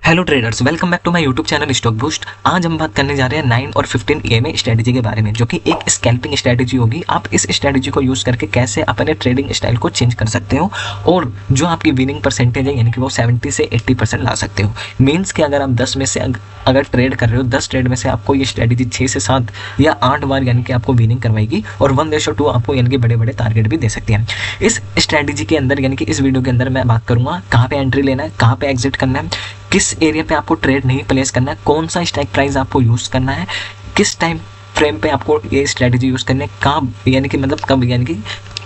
Hello traders, welcome back to my YouTube channel stock boost. आज हम बात करने जा रहे हैं 9 और 15 ईएमए स्ट्रेटजी के बारे में, जो कि एक स्कैल्पिंग स्ट्रेटजी होगी। आप इस स्ट्रेटजी को यूज करके कैसे अपने ट्रेडिंग स्टाइल को चेंज कर सकते हो और जो आपकी विनिंग परसेंटेज है यानी कि वो 70 से 80% ला सकते हो। मीन्स कि अगर आप 10 में से अगर ट्रेड कर रहे हो, 10 ट्रेड में से आपको ये स्ट्रेटजी 6 से 7 या 8 बार यानी कि आपको विनिंग करवाएगी और 1:2 आपको यानी कि बड़े बड़े टारगेट भी दे सकती है। इस स्ट्रेटजी के अंदर यानी कि इस वीडियो के अंदर मैं बात करूंगा कहाँ पे एंट्री लेना है, कहाँ पे एग्जिट करना है, किस एरिया पे आपको ट्रेड नहीं प्लेस करना है, कौन सा स्ट्राइक प्राइस आपको यूज़ करना है, किस टाइम फ्रेम पे आपको ये स्ट्रेटजी यूज़ करनी है, कब यानी कि मतलब कब यानी कि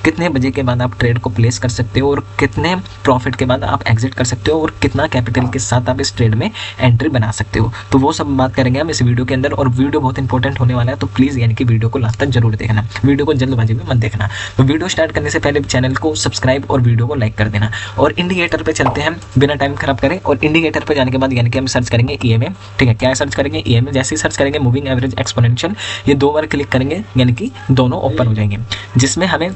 कितने बजे के बाद आप ट्रेड को प्लेस कर सकते हो और कितने प्रॉफिट के बाद आप एग्जिट कर सकते हो और कितना कैपिटल के साथ आप इस ट्रेड में एंट्री बना सकते हो। तो वो सब बात करेंगे हम इस वीडियो के अंदर और वीडियो बहुत इंपॉर्टेंट होने वाला है, तो प्लीज़ यानी कि वीडियो को लास्ट तक जरूर देखना, वीडियो को जल्दबाजी में मत देखना। तो वीडियो स्टार्ट करने से पहले चैनल को सब्सक्राइब और वीडियो को लाइक कर देना। और इंडिकेटर पर चलते हैं बिना टाइम खराब करें, और इंडिकेटर पर जाने के बाद यानी कि हम सर्च करेंगे ईएमए। ठीक है, क्या सर्च करेंगे? ईएमए। जैसे ही सर्च करेंगे मूविंग एवरेज एक्सपोनेंशियल, ये 2 बार क्लिक करेंगे यानी कि दोनों ओपन हो जाएंगे, जिसमें हमें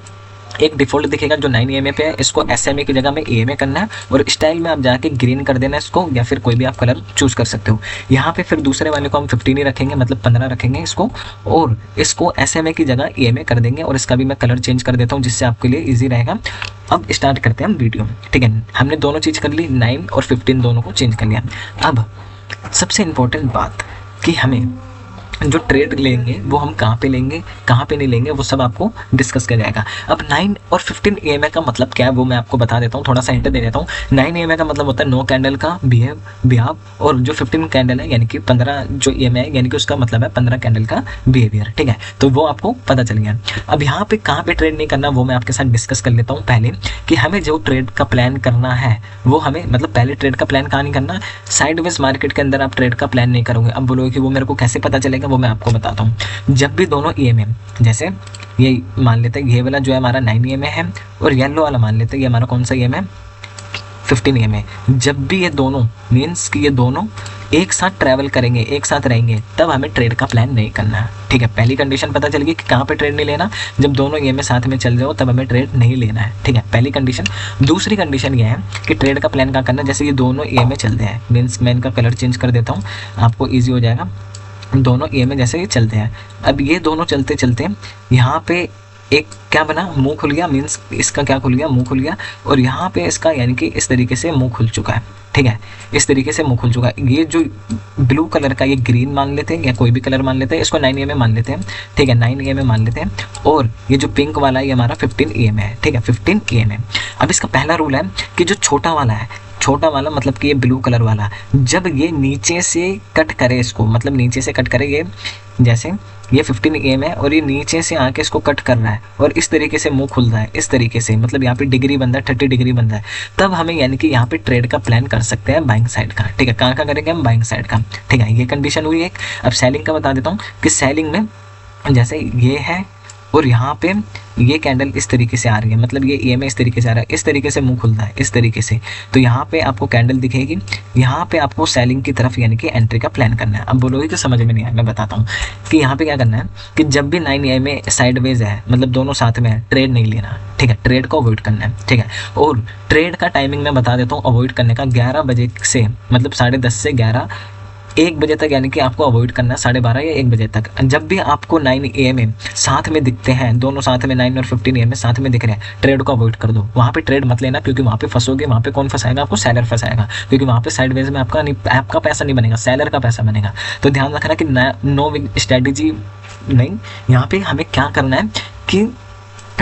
एक डिफॉल्ट दिखेगा जो 9 ईएमए पे है। इसको एसएमए की जगह में ईएमए करना है और स्टाइल में आप जाके ग्रीन कर देना है इसको, या फिर कोई भी आप कलर चूज कर सकते हो। यहाँ पे फिर दूसरे वाले को हम 15 ही रखेंगे, मतलब 15 रखेंगे इसको, और इसको एसएमए की जगह ईएमए कर देंगे। और इसका भी मैं कलर चेंज कर देता हूँ जिससे आपके लिए ईजी रहेगा। अब स्टार्ट करते हैं हम वीडियो। ठीक है, हमने दोनों चीज़ कर ली, 9 और 15 दोनों को चेंज कर लिया। अब सबसे इम्पोर्टेंट बात कि हमें जो ट्रेड लेंगे वो हम कहाँ पे लेंगे, कहाँ पे नहीं लेंगे, वो सब आपको डिस्कस किया जाएगा। अब 9 और 15 ईएमए का मतलब क्या है वो मैं आपको बता देता हूँ, थोड़ा सा हिंट दे देता हूँ। 9 ईएमए का मतलब होता है नो कैंडल का बिहेव, और जो 15 कैंडल है यानी कि 15 जो ईएमए है यानी कि उसका मतलब है 15 कैंडल का बिहेवियर। ठीक है, तो वो आपको पता चल गया। अब यहाँ पे कहाँ पे ट्रेड नहीं करना वो मैं आपके साथ डिस्कस कर लेता हूँ पहले, कि हमें जो ट्रेड का प्लान करना है वो हमें मतलब पहले ट्रेड का प्लान कहाँ नहीं करना, साइडवेज मार्केट के अंदर आप ट्रेड का प्लान नहीं करोगे। अब बोलोगे कि वो मेरे को कैसे पता चलेगा, वो मैं आपको बताता हूँ। जब भी दोनों ईएमए, जैसे ये मान लेते हैं ये वाला जो है हमारा 9 ईएमए है और येलो वाला मान लेते हैं ये हमारा कौन सा ईएमए है, 15 ईएमए। जब भी ये दोनों मीन्स कि ये दोनों एक साथ ट्रैवल करेंगे, एक साथ रहेंगे, तब हमें ट्रेड का प्लान नहीं करना है। ठीक है, पहली कंडीशन पता चल गई कि कहाँ पे ट्रेड नहीं लेना, जब दोनों ईएमए साथ में चल जाओ तब हमें ट्रेड नहीं लेना है। ठीक है, पहली कंडीशन। दूसरी कंडीशन ये है कि ट्रेड का प्लान क्या करना है, जैसे ये दोनों ईएमए चलते हैं, मीन्स मैं इनका कलर चेंज कर देता हूँ, आपको ईजी हो जाएगा। दोनों ईएमए जैसे ये चलते हैं, अब ये दोनों चलते चलते यहाँ पे एक क्या बना, मुंह खुल गया, मीन्स इसका क्या खुल गया, मुंह खुल गया, और यहाँ पे इसका यानी कि इस तरीके से मुंह खुल चुका है। ठीक है, इस तरीके से मुंह खुल चुका है। ये जो ब्लू कलर का ये ग्रीन मान लेते हैं या कोई भी कलर मान लेते हैं, इसको 9 ईएमए मान लेते हैं। ठीक है, 9 ईएमए मान लेते हैं, और ये जो पिंक वाला है ये हमारा 15 ईएमए है। ठीक है, 15 ईएमए। अब इसका पहला रूल है कि जो छोटा वाला है, छोटा वाला मतलब कि ये ब्लू कलर वाला, जब ये नीचे से कट करे इसको, मतलब नीचे से कट करे, ये जैसे ये 15 ईएमए है और ये नीचे से आके इसको कट कर रहा है और इस तरीके से मुंह खुल रहा है, इस तरीके से, मतलब यहाँ पे डिग्री बन रहा है, 30 डिग्री बन रहा है, तब हमें यानी कि यहाँ पे ट्रेड का प्लान कर सकते हैं बाइंग साइड का। ठीक है, कहाँ का करेंगे हम, बाइंग साइड का। ठीक है, ये कंडीशन हुई एक। अब सेलिंग का बता देता हूँ कि सेलिंग में जैसे ये है और यहाँ पे ये कैंडल इस तरीके से आ रही है, मतलब ये ईएमए इस तरीके से आ रहा है, इस तरीके से मुंह खुलता है, इस तरीके से, तो यहाँ पे आपको कैंडल दिखेगी, यहाँ पे आपको सेलिंग की तरफ यानी कि एंट्री का प्लान करना है। अब बोलोगे कि समझ में नहीं आया, मैं बताता हूँ कि यहाँ पे क्या करना है कि जब भी 9 ईएमए साइडवेज है, मतलब दोनों साथ में है, ट्रेड नहीं लेना। ठीक है, ट्रेड को अवॉइड करना है। ठीक है, और ट्रेड का टाइमिंग मैं बता देता हूँ अवॉइड करने का, 11 बजे से मतलब 10:30 से 11 1 बजे तक, यानी कि आपको अवॉइड करना है 12:30 या 1 बजे तक। जब भी आपको 9 ईएमए साथ में दिखते हैं, दोनों साथ में 9 और 15 ईएमए साथ में दिख रहे हैं, ट्रेड को अवॉइड कर दो। वहाँ पे ट्रेड मत लेना, क्योंकि वहाँ पे फंसोगे। वहाँ पे कौन फंसाएगा आपको? सेलर फंसाएगा, क्योंकि वहाँ पे साइडवेज में आपका पैसा नहीं बनेगा, सेलर का पैसा बनेगा। तो ध्यान रखना कि नो विन स्ट्रेटजी नहीं, यहाँ पे हमें क्या करना है कि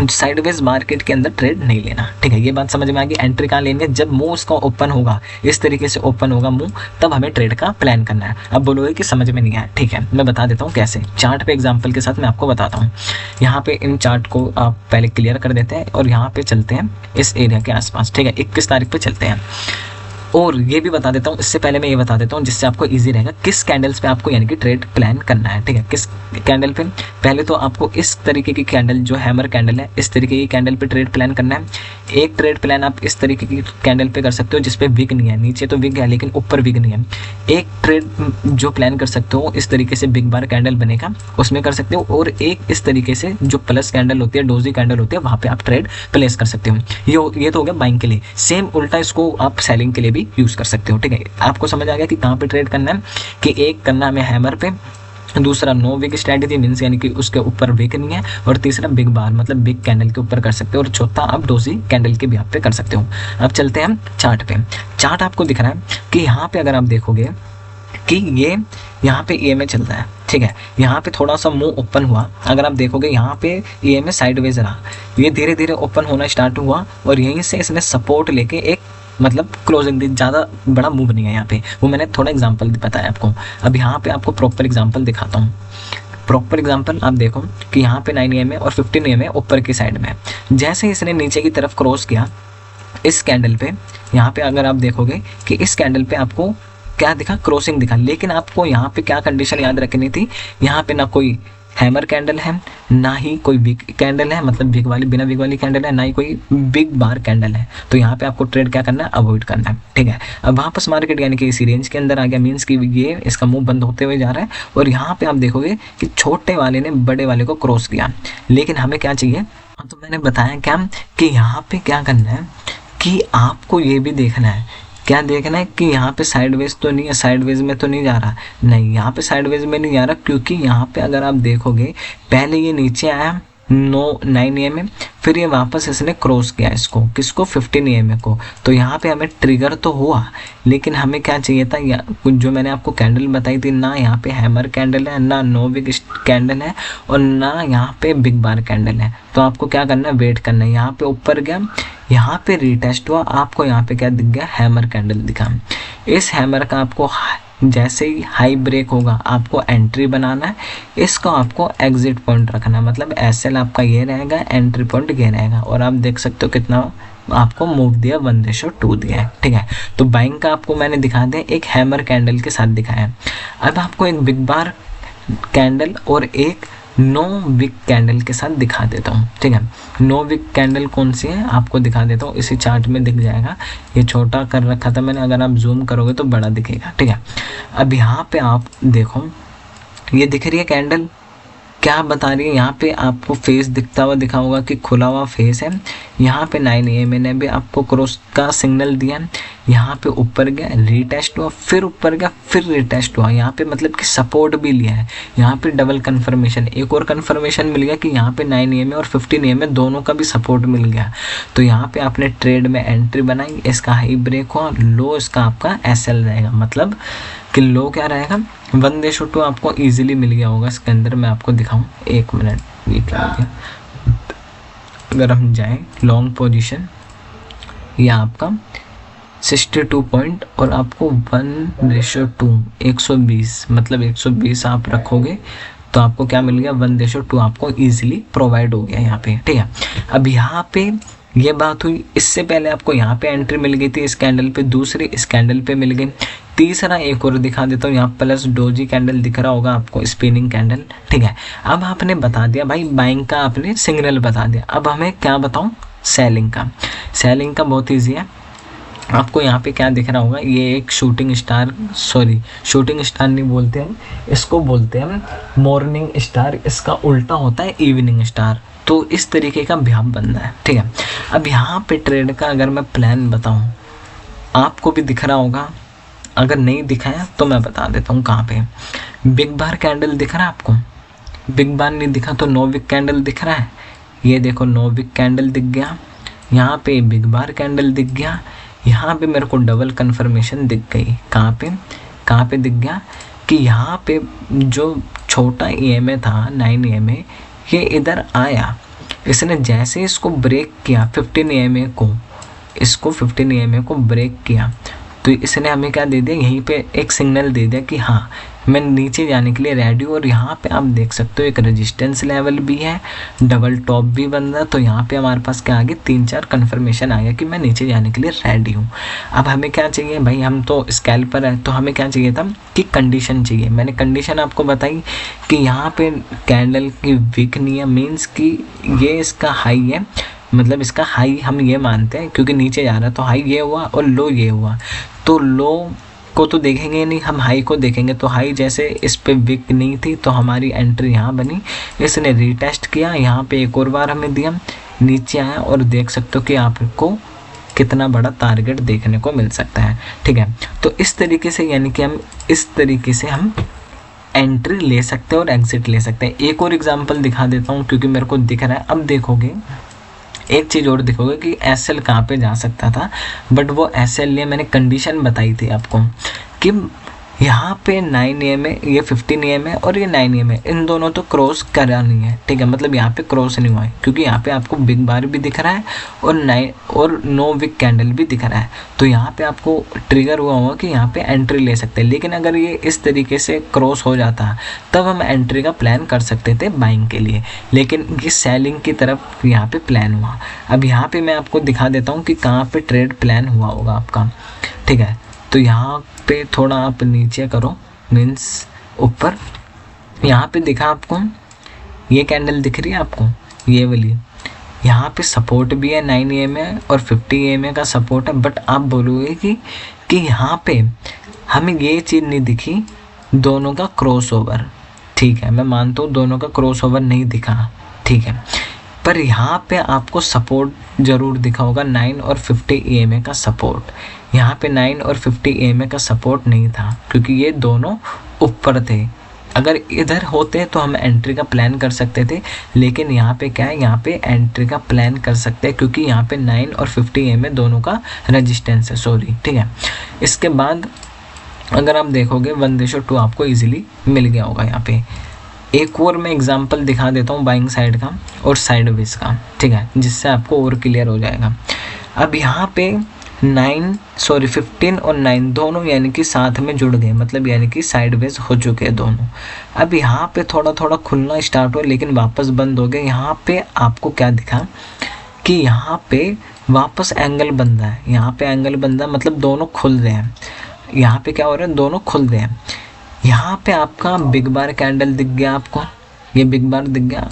साइडवेज मार्केट के अंदर ट्रेड नहीं लेना। ठीक है, ये बात समझ में आ गई। एंट्री कहाँ लेंगे, जब मुंह उसका ओपन होगा, इस तरीके से ओपन होगा मुंह, तब हमें ट्रेड का प्लान करना है। अब बोलोगे कि समझ में नहीं आया, ठीक है, मैं बता देता हूँ कैसे। चार्ट पे एग्जांपल के साथ मैं आपको बताता हूँ। यहाँ पे इन चार्ट को आप पहले क्लियर कर देते हैं और यहाँ पे चलते हैं इस एरिया के आसपास। ठीक है, 21 तारीख पे चलते हैं। और ये भी बता देता हूँ, इससे पहले मैं ये बता देता हूँ जिससे आपको इजी रहेगा किस कैंडल्स पे आपको यानी कि ट्रेड प्लान करना है। ठीक है, किस कैंडल पे, पहले तो आपको इस तरीके की कैंडल, जो हैमर कैंडल है, इस तरीके की कैंडल पे ट्रेड प्लान करना है। एक ट्रेड प्लान आप इस तरीके की कैंडल पे कर सकते हो जिसपे विग नहीं है, नीचे तो विग है लेकिन ऊपर विग नहीं है। एक ट्रेड जो प्लान कर सकते हो इस तरीके से बिग बार कैंडल बनेगा, उसमें कर सकते हो। और एक इस तरीके से जो प्लस कैंडल होती है, डोजी कैंडल होती है, वहाँ पे आप ट्रेड प्लेस कर सकते हो। ये तो हो गया बाइंग के लिए। सेम उल्टा इसको आप सेलिंग के लिए भी यूज़ कर सकते हो। ठीक है, आपको समझ आ गया कि कहाँ पे ट्रेड करना है, कि एक करना हमें हैमर पे, दूसरा नो विग स्ट्रैटेजी मीन्स यानी कि उसके ऊपर विग नहीं है, और तीसरा बिग बार मतलब बिग कैंडल के ऊपर कर सकते हो, और चौथा आप डोजी कैंडल के भी आप पे कर सकते हो। अब चलते हैं हम चार्ट पे। चार्ट आपको दिख रहा है कि यहाँ पे अगर आप देखोगे कि ये यहाँ पे EMA चल रहा है। ठीक है, यहाँ पे थोड़ा सा मुंह ओपन हुआ, अगर आप देखोगे यहाँ पे EMA साइडवेज रहा, ये धीरे धीरे ओपन होना स्टार्ट हुआ और यहीं से इसने सपोर्ट लेके एक मतलब क्लोजिंग दी। ज़्यादा बड़ा मूव नहीं है यहाँ पे, वो मैंने थोड़ा एग्जांपल बताया आपको। अब यहाँ पे आपको प्रॉपर एग्जांपल दिखाता हूँ। प्रॉपर एग्जांपल आप देखो कि यहाँ पे 9 EMA और 15 EMA ऊपर की साइड में, जैसे इसने नीचे की तरफ क्रॉस किया इस कैंडल पे, यहाँ पे अगर आप देखोगे कि इस कैंडल पे आपको क्या दिखा, क्रॉसिंग दिखा। लेकिन आपको यहाँ पे क्या कंडीशन याद रखनी थी, यहाँ पे ना कोई हैमर कैंडल है, ना ही कोई बिग कैंडल है, मतलब बिग वाली, बिना बिग वाली कैंडल है, ना ही कोई बिग बार कैंडल है। तो यहाँ पे आपको ट्रेड क्या करना है, अवॉइड करना है। ठीक है, अब वापस मार्केट यानी कि इसी रेंज के अंदर आ गया, मीन्स कि ये इसका मुंह बंद होते हुए जा रहा है। और यहाँ पे आप देखोगे कि छोटे वाले ने बड़े वाले को क्रॉस किया। लेकिन हमें क्या चाहिए, तो मैंने बताया क्या कि यहाँ पे क्या करना है कि आपको ये भी देखना है, क्या देखना है कि यहाँ पे साइडवेज तो नहीं है, साइडवेज में तो नहीं जा रहा, नहीं यहाँ पे साइडवेज में नहीं जा रहा, क्योंकि यहाँ पे अगर आप देखोगे पहले ये नीचे आया 9 EMA, फिर ये वापस इसने क्रॉस किया इसको, किसको, 15 EMA को। तो यहाँ पे हमें ट्रिगर तो हुआ, लेकिन हमें क्या चाहिए था, जो मैंने आपको कैंडल बताई थी, ना यहाँ पे हैमर कैंडल है, ना नो विग कैंडल है, और ना यहाँ पे बिग बार कैंडल है। तो आपको क्या करना है, वेट करना है। यहाँ पे ऊपर गया, यहाँ पे रिटेस्ट हुआ, आपको यहाँ पे क्या दिख गया, हैमर कैंडल दिखा। इस हैमर का आपको जैसे ही हाई ब्रेक होगा आपको एंट्री बनाना है, इसको आपको एग्जिट पॉइंट रखना है, मतलब SL आपका ये रहेगा, एंट्री पॉइंट ये रहेगा। और आप देख सकते हो कितना आपको मूव दिया, 1:2 दिया है। ठीक है, तो बाइंग का आपको मैंने दिखा दिया, एक हैमर कैंडल के साथ दिखाया। अब आपको एक बिग बार कैंडल और एक नो विग कैंडल के साथ दिखा देता हूँ। ठीक है, नो विग कैंडल कौन सी है आपको दिखा देता हूँ, इसी चार्ट में दिख जाएगा। ये छोटा कर रखा था मैंने, अगर आप जूम करोगे तो बड़ा दिखेगा। ठीक है, अब यहाँ पे आप देखो, ये दिख रही है कैंडल, क्या बता रही है, यहाँ पे आपको फेस दिखता हुआ दिखा होगा कि खुला हुआ फेस है। यहाँ पे 9 EMA ने भी आपको क्रॉस का सिग्नल दिया, यहाँ पे ऊपर गया, रिटेस्ट हुआ, फिर ऊपर गया, फिर रिटेस्ट हुआ। यहाँ पे मतलब कि सपोर्ट भी लिया है। यहाँ पे डबल कंफर्मेशन, एक और कंफर्मेशन मिल गया कि यहाँ पे 9 EMA और 15 EMA दोनों का भी सपोर्ट मिल गया। तो यहाँ पे आपने ट्रेड में एंट्री बनाई, इसका हाई ब्रेक हुआ, लो इसका आपका SL रहेगा, मतलब कि लो क्या रहेगा, 1:2 आपको इजीली मिल गया होगा। इसके अंदर मैं आपको दिखाऊं, 1 मिनट, ये क्या हो गया, अगर हम जाएं लॉन्ग पोजीशन, ये आपका 62 पॉइंट और आपको 1:2 120, मतलब 120 आप रखोगे तो आपको क्या मिल गया, 1:2 आपको इजीली प्रोवाइड हो गया यहाँ पे। ठीक है, अब यहाँ पे ये बात हुई, इससे पहले आपको यहाँ पे एंट्री मिल गई थी इस कैंडल पे, दूसरी इस कैंडल पे मिल गई, तीसरा एक और दिखा देता हूँ, यहाँ प्लस डोजी कैंडल दिख रहा होगा आपको, स्पिनिंग कैंडल। ठीक है, अब आपने बता दिया भाई बाइंग का, आपने सिग्नल बता दिया। अब हमें क्या बताऊँ, सेलिंग का। सेलिंग का बहुत ईजी है, आपको यहाँ पे क्या दिख रहा होगा, ये एक shooting star, sorry shooting star नहीं बोलते हैं इसको, बोलते हैं मॉर्निंग स्टार, इसका उल्टा होता है इवनिंग स्टार। तो इस तरीके का भ्याम बनना है। ठीक है, अब यहाँ पे ट्रेड का अगर मैं प्लान बताऊँ, आपको भी दिख रहा होगा, अगर नहीं दिखाया तो मैं बता देता हूँ कहाँ पे। बिग बार कैंडल दिख रहा है आपको, बिग बार नहीं दिखा तो नो विग कैंडल दिख रहा है, ये देखो नो विग कैंडल दिख गया, यहाँ पे बिग बार कैंडल दिख गया, यहाँ पे मेरे को डबल कंफर्मेशन दिख गई। कहाँ पे दिख गया कि यहाँ पे जो छोटा EMA था 9 EMA, ये इधर आया, इसने जैसे इसको ब्रेक किया 15 EMA को, इसको 15 EMA को ब्रेक किया, तो इसने हमें क्या दे दिया, यहीं पे एक सिग्नल दे दिया कि हाँ मैं नीचे जाने के लिए रेडी हूँ। और यहाँ पे आप देख सकते हो एक रेजिस्टेंस लेवल भी है, डबल टॉप भी बन रहा। तो यहाँ पे हमारे पास क्या आ गया, 3-4 कन्फर्मेशन आ गया कि मैं नीचे जाने के लिए रेडी हूँ। अब हमें क्या चाहिए भाई, हम तो स्कैल्पर है, तो हमें क्या चाहिए था कि कंडीशन चाहिए। मैंने कंडीशन आपको बताई कि यहाँ पे कैंडल की विक नहीं है, मीन्स कि ये इसका हाई है, मतलब इसका हाई हम ये मानते हैं क्योंकि नीचे जा रहा है, तो हाई ये हुआ और लो ये हुआ। तो लो को तो देखेंगे नहीं, हम हाई को देखेंगे। तो हाई जैसे इस पे विक नहीं थी तो हमारी एंट्री यहाँ बनी, इसने रीटेस्ट किया, यहाँ पे एक और बार हमें दिया, नीचे आया और देख सकते हो कि आपको कितना बड़ा टारगेट देखने को मिल सकता है। ठीक है, तो इस तरीके से यानी कि हम इस तरीके से हम एंट्री ले सकते हैं और एग्जिट ले सकते हैं। एक और एग्जांपल दिखा देता हूँ क्योंकि मेरे को दिख रहा है। अब देखोगे एक चीज़ और दिखोगे कि एसएल कहाँ पे जा सकता था, बट वो एसएल लिए मैंने कंडीशन बताई थी आपको कि यहाँ पे 9 AM है, ये 15 AM है और ये 9 AM है, इन दोनों तो क्रॉस करा नहीं है। ठीक है, मतलब यहाँ पे क्रॉस नहीं हुआ है क्योंकि यहाँ पे आपको बिग बार भी दिख रहा है और नो विक कैंडल भी दिख रहा है। तो यहाँ पे आपको ट्रिगर हुआ होगा कि यहाँ पे एंट्री ले सकते हैं। लेकिन अगर ये इस तरीके से क्रॉस हो जाता तब हम एंट्री का प्लान कर सकते थे बाइंग के लिए, लेकिन ये सेलिंग की तरफ यहाँ पे प्लान हुआ। अब यहाँ पे मैं आपको दिखा देता हूँ कि कहाँ पे ट्रेड प्लान हुआ होगा आपका। ठीक है, तो यहाँ पे थोड़ा आप नीचे करो, मीन्स ऊपर, यहाँ पे दिखा आपको ये कैंडल दिख रही है आपको, ये वाली, यहाँ पे सपोर्ट भी है, 9 AM है और 50 AM का सपोर्ट है। बट आप बोलोगे कि यहाँ पे हमें ये चीज़ नहीं दिखी, दोनों का क्रॉसओवर। ठीक है, मैं मानता हूँ दोनों का क्रॉसओवर नहीं दिखा, ठीक है, पर यहाँ पे आपको सपोर्ट ज़रूर दिखा होगा, 9 और 50 AM का सपोर्ट। यहाँ पे 9 और 50 AM का सपोर्ट नहीं था क्योंकि ये दोनों ऊपर थे। अगर इधर होते तो हम एंट्री का प्लान कर सकते थे, लेकिन यहाँ पे क्या है, यहाँ पे एंट्री का प्लान कर सकते हैं क्योंकि यहाँ पे 9 और 50 AM दोनों का रेजिस्टेंस है, सॉरी। ठीक है, इसके बाद अगर आप देखोगे 1:2 आपको ईजिली मिल गया होगा। यहाँ पे एक और मैं एग्जांपल दिखा देता हूँ बाइंग साइड का और साइडवेज का, ठीक है, जिससे आपको और क्लियर हो जाएगा। अब यहाँ पे 15 और 9 दोनों यानी कि साथ में जुड़ गए, मतलब यानी कि साइडवेज हो चुके हैं दोनों। अब यहाँ पे थोड़ा थोड़ा खुलना स्टार्ट हुआ लेकिन वापस बंद हो गए। यहाँ पे आपको क्या दिखा कि यहाँ पे वापस एंगल बन रहा है, यहाँ पे एंगल बन रहा है, मतलब दोनों खुल रहे हैं। यहाँ पे क्या हो रहा है, दोनों खुल रहे हैं। यहाँ पे आपका बिग बार कैंडल दिख गया आपको, ये बिग बार दिख गया,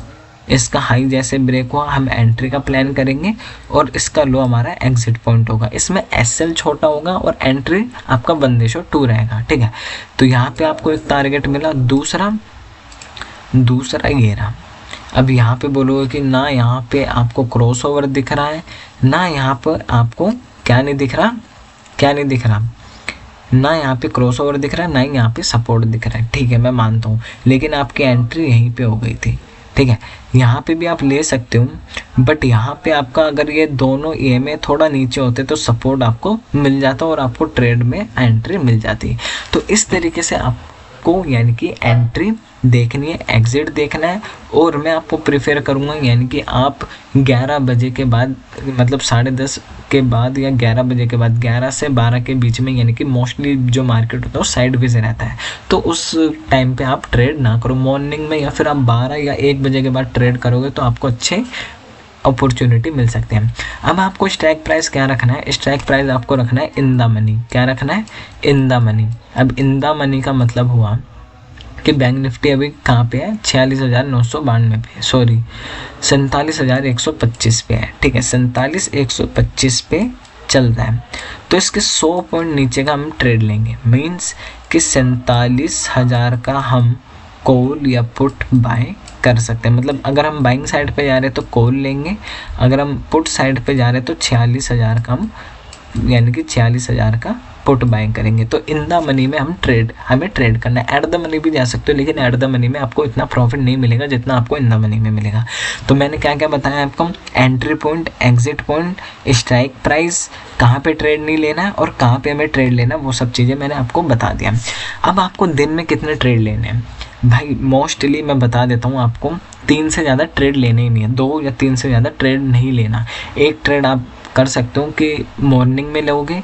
इसका हाई जैसे ब्रेक हुआ हम एंट्री का प्लान करेंगे और इसका लो हमारा एग्जिट पॉइंट होगा। इसमें एसएल छोटा होगा और एंट्री आपका 1:2 रहेगा। ठीक है, तो यहाँ पे आपको एक टारगेट मिला। दूसरा ये रहा। अब यहाँ पे बोलोगे कि ना यहाँ पे आपको क्रॉसओवर दिख रहा है, ना यहाँ पर आपको क्या नहीं दिख रहा, ना यहाँ पे क्रॉसओवर दिख रहा है, ना ही यहाँ पे सपोर्ट दिख रहा है। ठीक है, मैं मानता हूँ, लेकिन आपकी एंट्री यहीं पे हो गई थी। ठीक है, यहाँ पे भी आप ले सकते हो, बट यहाँ पे आपका अगर ये दोनों EMA थोड़ा नीचे होते तो सपोर्ट आपको मिल जाता और आपको ट्रेड में एंट्री मिल जाती। तो इस तरीके से आपको यानी कि एंट्री देखनी है, एग्जिट देखना है। और मैं आपको प्रेफर करूँगा यानी कि आप 11 बजे के बाद, मतलब 10:30 के बाद या 11 बजे के बाद, 11 से 12 के बीच में, यानी कि मोस्टली जो मार्केट होता है वो साइडवेज रहता है, तो उस टाइम पे आप ट्रेड ना करो मॉर्निंग में, या फिर आप 12 या 1 बजे के बाद ट्रेड करोगे तो आपको अच्छे अपॉर्चुनिटी मिल सकते हैं। अब आपको स्ट्राइक प्राइस क्या रखना है, स्ट्राइक प्राइस आपको रखना है इन द मनी। क्या रखना है, इन द मनी। अब इन द मनी का मतलब हुआ कि बैंक निफ्टी अभी कहाँ पे है, 46,992 पे, सॉरी 47,125 पे है। ठीक है, 47,125 पे चल रहा है, तो इसके 100 पॉइंट नीचे का हम ट्रेड लेंगे। मीन्स कि 47,000 का हम कॉल या पुट बाय कर सकते हैं। मतलब अगर हम बाइंग साइड पे जा रहे हैं तो कॉल लेंगे, अगर हम पुट साइड पे जा रहे हैं तो 46,000 का हम, यानी कि 46,000 का पुट बाइंग करेंगे। तो इन द मनी में हमें ट्रेड करना है। एट द मनी भी जा सकते हो, लेकिन एट द मनी में आपको इतना प्रॉफिट नहीं मिलेगा जितना आपको इन द मनी में मिलेगा। तो मैंने क्या क्या बताया आपको, entry point, exit point, strike price, कहाँ पे ट्रेड नहीं लेना है और कहाँ पे हमें ट्रेड लेना, वो सब चीज़ें मैंने आपको बता दिया। अब आपको दिन में कितने ट्रेड लेने हैं भाई, मोस्टली मैं बता देता हूँ आपको, 3 से ज़्यादा ट्रेड लेने ही नहीं है, 2 या 3 से ज़्यादा ट्रेड नहीं लेना। एक ट्रेड आप कर सकते हो कि मॉर्निंग में लोगे,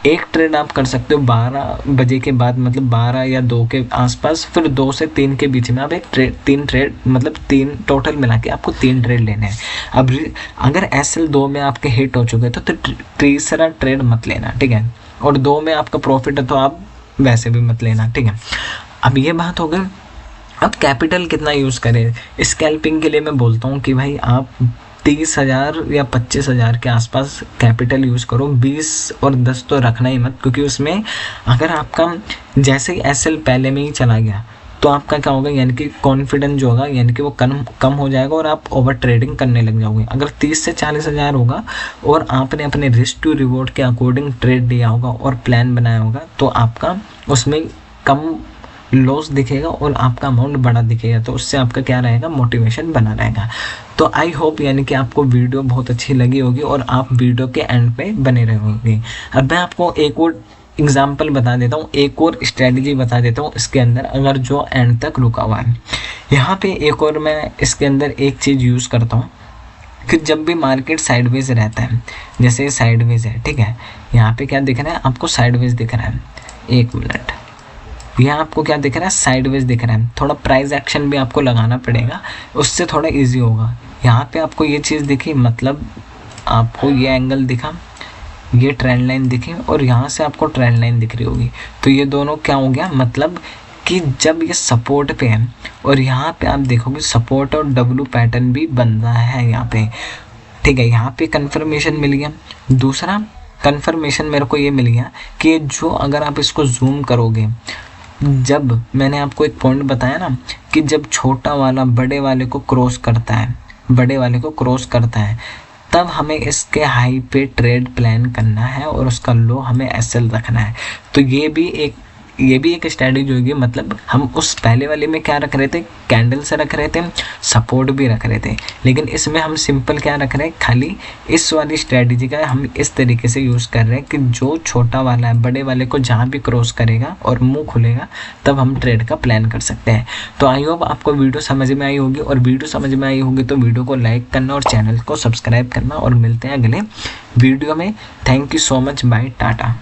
एक ट्रेड आप कर सकते हो 12 बजे के बाद, मतलब 12 या 2 के आसपास, फिर 2 से 3 के बीच में आप एक ट्रेड, 3 ट्रेड, मतलब 3 टोटल मिला के आपको 3 ट्रेड लेने हैं। अब अगर SL2 में आपके हिट हो चुके तो तीसरा ट्रेड मत लेना, ठीक है। और 2 में आपका प्रॉफिट है तो आप वैसे भी मत लेना, ठीक है। अब ये बात हो गई। अब कैपिटल कितना यूज़ करें स्कैल्पिंग के लिए? मैं बोलता हूँ कि भाई आप 30,000 या 25,000 के आसपास कैपिटल यूज़ करो। 20 और 10 तो रखना ही मत, क्योंकि उसमें अगर आपका जैसे ही SL पहले में ही चला गया तो आपका क्या होगा, यानी कि कॉन्फिडेंस जो होगा यानी कि वो कम हो जाएगा और आप ओवर ट्रेडिंग करने लग जाओगे। अगर 30 से 40,000 होगा और आपने अपने रिस्क टू रिवॉर्ड के अकॉर्डिंग ट्रेड दिया होगा और प्लान बनाया होगा तो आपका उसमें कम लॉस दिखेगा और आपका अमाउंट बड़ा दिखेगा, तो उससे आपका क्या रहेगा, मोटिवेशन बना रहेगा। तो आई होप यानी कि आपको वीडियो बहुत अच्छी लगी होगी और आप वीडियो के एंड पे बने रहोगे। अब मैं आपको एक और एग्जाम्पल बता देता हूँ, एक और स्ट्रेटजी बता देता हूँ इसके अंदर, अगर जो एंड तक रुका हुआ है। यहाँ पे एक और मैं इसके अंदर एक चीज़ यूज़ करता हूँ कि जब भी मार्केट साइडवेज रहता है, जैसे साइडवेज है, ठीक है, यहाँ पे क्या दिख रहा है आपको, साइडवेज दिख रहा है। एक मिनट, यहाँ आपको क्या दिख रहा है, साइडवेज दिख रहा है। थोड़ा प्राइस एक्शन भी आपको लगाना पड़ेगा, उससे थोड़ा इजी होगा। यहाँ पे आपको ये चीज़ दिखी, मतलब आपको ये एंगल दिखा, ये ट्रेंड लाइन दिखी और यहाँ से आपको ट्रेंड लाइन दिख रही होगी। तो ये दोनों क्या हो गया, मतलब कि जब ये सपोर्ट पे है और यहाँ पे आप देखोगे सपोर्ट और W पैटर्न भी बन रहा है यहाँ पे, ठीक है। यहाँ पे कंफर्मेशन मिल गया। दूसरा कंफर्मेशन मेरे को ये मिल गया कि जो अगर आप इसको जूम करोगे, जब मैंने आपको एक पॉइंट बताया ना कि जब छोटा वाला बड़े वाले को क्रॉस करता है, तब हमें इसके हाई पे ट्रेड प्लान करना है और उसका लो हमें SL रखना है। तो ये भी एक स्ट्रेटजी होगी। मतलब हम उस पहले वाले में क्या रख रहे थे, कैंडल से रख रहे थे, सपोर्ट भी रख रहे थे, लेकिन इसमें हम सिंपल क्या रख रहे हैं, खाली इस वाली स्ट्रेटजी का हम इस तरीके से यूज़ कर रहे हैं कि जो छोटा वाला है बड़े वाले को जहाँ भी क्रॉस करेगा और मुंह खुलेगा तब हम ट्रेड का प्लान कर सकते हैं। तो आई होप आपको वीडियो समझ में आई होगी, और वीडियो समझ में आई होगी तो वीडियो को लाइक करना और चैनल को सब्सक्राइब करना, और मिलते हैं अगले वीडियो में। Thank you so much, bye, Tata.